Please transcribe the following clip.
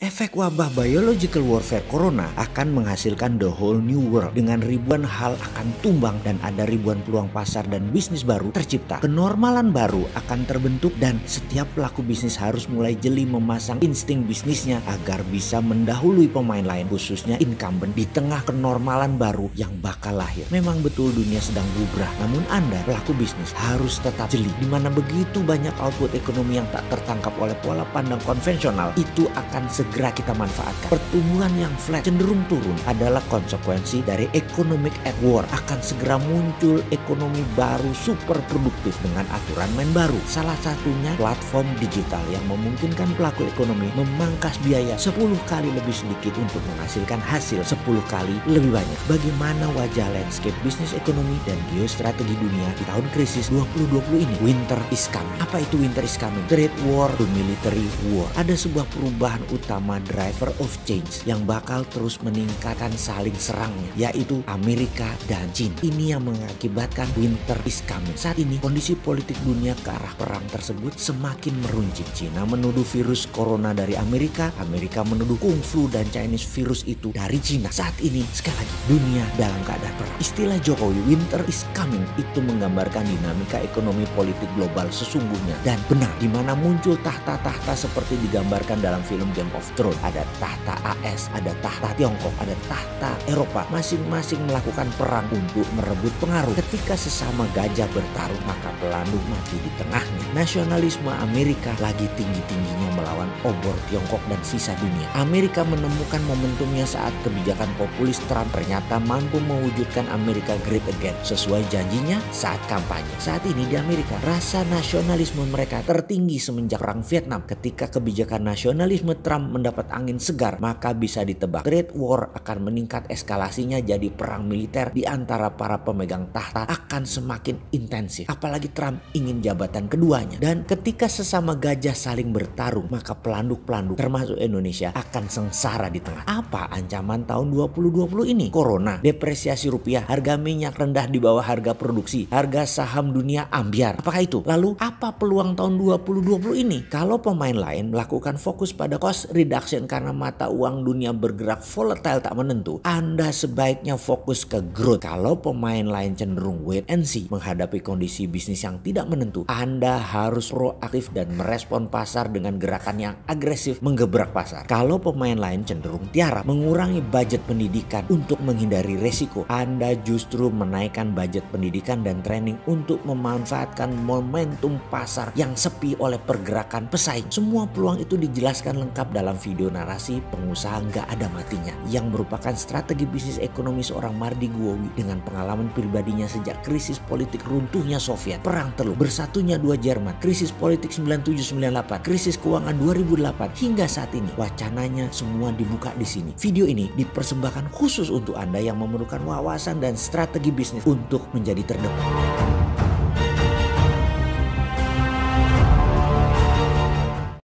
Efek wabah biological warfare corona akan menghasilkan the whole new world. Dengan ribuan hal akan tumbang dan ada ribuan peluang pasar dan bisnis baru tercipta. Kenormalan baru akan terbentuk dan setiap pelaku bisnis harus mulai jeli memasang insting bisnisnya agar bisa mendahului pemain lain, khususnya incumbent di tengah kenormalan baru yang bakal lahir. Memang betul dunia sedang berubah, namun Anda pelaku bisnis harus tetap jeli, di mana begitu banyak output ekonomi yang tak tertangkap oleh pola pandang konvensional itu akan segera kita manfaatkan. Pertumbuhan yang flat cenderung turun adalah konsekuensi dari economic at war. Akan segera muncul ekonomi baru super produktif dengan aturan main baru. Salah satunya platform digital yang memungkinkan pelaku ekonomi memangkas biaya 10 kali lebih sedikit untuk menghasilkan hasil 10 kali lebih banyak. Bagaimana wajah landscape bisnis ekonomi dan geostrategi dunia di tahun krisis 2020 ini? Winter is coming. Apa itu winter is coming? Trade war to military war. Ada sebuah perubahan utama driver of change yang bakal terus meningkatkan saling serangnya, yaitu Amerika dan China. Ini yang mengakibatkan winter is coming. Saat ini kondisi politik dunia ke arah perang tersebut semakin meruncing. China menuduh virus corona dari Amerika, Amerika menuduh kung flu dan Chinese virus itu dari China. Saat ini sekali lagi dunia dalam keadaan perang. Istilah Jokowi winter is coming itu menggambarkan dinamika ekonomi politik global sesungguhnya dan benar, di mana muncul tahta-tahta seperti digambarkan dalam film Game of Thrones. Ada tahta AS, ada tahta Tiongkok, ada tahta Eropa. Masing-masing melakukan perang untuk merebut pengaruh. Ketika sesama gajah bertarung, maka pelanduk mati di tengahnya. Nasionalisme Amerika lagi tinggi-tingginya melawan obor Tiongkok dan sisa dunia. Amerika menemukan momentumnya saat kebijakan populis Trump ternyata mampu mewujudkan Amerika Great Again sesuai janjinya saat kampanye. Saat ini di Amerika, rasa nasionalisme mereka tertinggi semenjak perang Vietnam. Ketika kebijakan nasionalisme Trump mendapat angin segar, maka bisa ditebak trade war akan meningkat, eskalasinya jadi perang militer di antara para pemegang tahta akan semakin intensif. Apalagi Trump ingin jabatan keduanya. Dan ketika sesama gajah saling bertarung, maka pelanduk-pelanduk termasuk Indonesia akan sengsara di tengah. Apa ancaman tahun 2020 ini? Corona, depresiasi rupiah, harga minyak rendah di bawah harga produksi, harga saham dunia ambyar. Apakah itu? Lalu apa peluang tahun 2020 ini? Kalau pemain lain melakukan fokus pada cost reduction karena mata uang dunia bergerak volatile tak menentu, Anda sebaiknya fokus ke growth. Kalau pemain lain cenderung wait and see menghadapi kondisi bisnis yang tidak menentu, Anda harus proaktif dan merespon pasar dengan gerakan yang agresif menggebrak pasar. Kalau pemain lain cenderung tiara mengurangi budget pendidikan untuk menghindari resiko, Anda justru menaikkan budget pendidikan dan training untuk memanfaatkan momentum pasar yang sepi oleh pergerakan pesaing. Semua peluang itu dijelaskan lengkap dalam video narasi Pengusaha Nggak Ada Matinya yang merupakan strategi bisnis ekonomi seorang Mardi Guowi dengan pengalaman pribadinya sejak krisis politik runtuhnya Soviet, perang Teluk, bersatunya dua Jerman, krisis politik 97-98, krisis keuangan 2008 hingga saat ini. Wacananya semua dibuka di sini. Video ini dipersembahkan khusus untuk Anda yang memerlukan wawasan dan strategi bisnis untuk menjadi terdepan.